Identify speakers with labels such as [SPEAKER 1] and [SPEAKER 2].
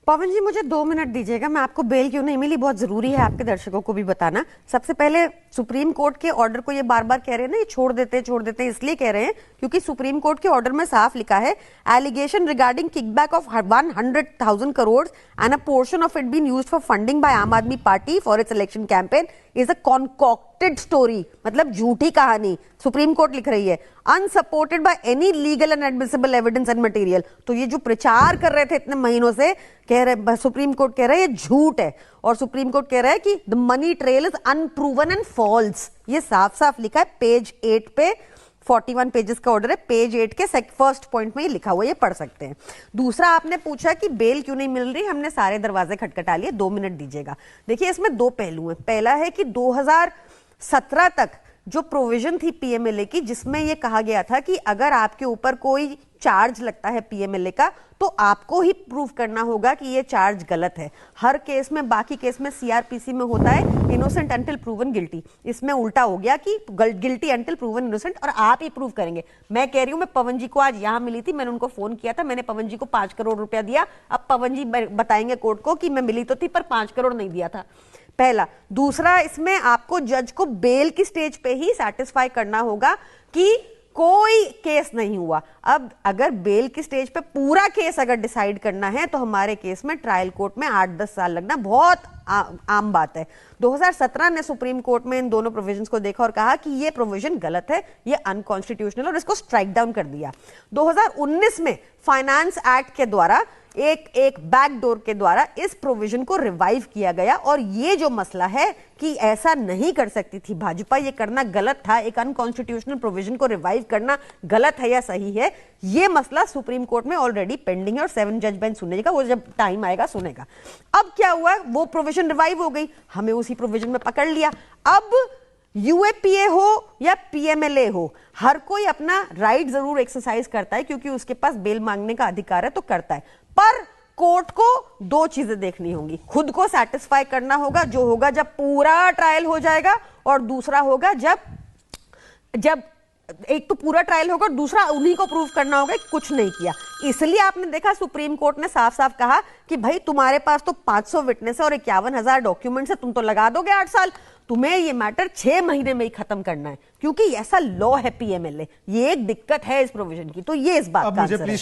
[SPEAKER 1] पवन जी मुझे 2 मिनट दीजिएगा, मैं आपको बेल क्यों नहीं मिली बहुत जरूरी है आपके दर्शकों को भी बताना। सबसे पहले सुप्रीम कोर्ट के ऑर्डर को ये बार बार कह रहे हैं ना, ये छोड़ देते इसलिए कह रहे हैं क्योंकि सुप्रीम कोर्ट के ऑर्डर में साफ लिखा है allegation regarding kickback of 100,000 crore and a portion of it been used for funding by Aam Aadmi Party for its election campaign is a concocted story, मतलब झूठी कहानी। सुप्रीम कोर्ट लिख रही है unsupported by any legal and admissible evidence and material. तो ये जो प्रचार कर रहे थे इतने महीनों से, कह रहे सुप्रीम कोर्ट कह रहा है ये झूठ है, और सुप्रीम कोर्ट कह रहा है कि the money trail is unproven and false. ये साफ साफ लिखा है पेज 8 पे, 41 पेजेस का ऑर्डर है, पेज 8 के फर्स्ट पॉइंट में ये लिखा हुआ, ये पढ़ सकते हैं। दूसरा, आपने पूछा कि बेल क्यों नहीं मिल रही, हमने सारे दरवाजे खटखटा लिए, 2 मिनट दीजिएगा। देखिए इसमें 2 पहलू हैं। पहला है कि 2017 तक जो प्रोविजन थी पीएमएलए की, जिसमें यह कहा गया था कि अगर आपके ऊपर कोई चार्ज लगता है पीएमएलए का तो आपको ही प्रूव करना होगा कि ये चार्ज गलत है। हर केस में, बाकी केस में सीआरपीसी में होता है इनोसेंट अंटिल प्रूवन गिल्टी, इसमें उल्टा हो गया कि गिल्टी अंटिल प्रूवन इनोसेंट, और आप ही प्रूव करेंगे। मैं कह रही हूं, मैं पवन जी को आज यहां मिली थी, मैंने उनको फोन किया था, मैंने पवन जी को 5 करोड़ रुपया दिया। अब पवन जी बताएंगे कोर्ट को कि मैं मिली तो थी पर 5 करोड़ नहीं दिया था। पहला। दूसरा, इसमें आपको जज को बेल की स्टेज पे ही सेटिस्फाई करना होगा कि कोई केस नहीं हुआ। अब अगर बेल की स्टेज पे पूरा केस अगर डिसाइड करना है तो हमारे केस में ट्रायल कोर्ट में 8-10 साल लगना बहुत आम बात है। 2017 ने सुप्रीम कोर्ट में इन दोनों प्रोविजंस को देखा और कहा कि ये प्रोविजन गलत है, ये अनकॉन्स्टिट्यूशनल, और इसको स्ट्राइक डाउन कर दिया। 2019 में फाइनेंस एक्ट के द्वारा एक बैकडोर के द्वारा इस प्रोविजन को रिवाइव किया गया, और ये जो मसला है कि ऐसा नहीं कर सकती थी भाजपा, ये करना गलत था, एक अनकॉन्स्टिट्यूशनल प्रोविजन को रिवाइव करना गलत है या सही है, ये मसला सुप्रीम कोर्ट में ऑलरेडी पेंडिंग है और 7 जज बेंच सुनेगा, वो जब टाइम आएगा सुनेगा। अब क्या हुआ, वो प्रोविजन रिवाइव हो गई, हमें उसी प्रोविजन में पकड़ लिया। अब यूएपीए हो या पीएमएलए हो, हर कोई अपना राइट जरूर एक्सरसाइज करता है क्योंकि उसके पास बेल मांगने का अधिकार है तो करता है, पर कोर्ट को 2 चीजें देखनी होंगी। खुद को सेटिस्फाई करना होगा, जो होगा जब पूरा ट्रायल हो जाएगा, और दूसरा होगा जब एक तो पूरा ट्रायल होगा और दूसरा उन्हीं को प्रूव करना होगा कि कुछ नहीं किया। इसलिए आपने देखा सुप्रीम कोर्ट ने साफ साफ कहा कि भाई तुम्हारे पास तो 500 विटनेस है और 51,000 डॉक्यूमेंट्स है, तुम तो लगा दोगे 8 साल, तुम्हें ये मैटर 6 महीने में ही खत्म करना है क्योंकि ऐसा लॉ है पीएमएलए। ये एक दिक्कत है इस प्रोविजन की, तो ये इस बात का आंसर है।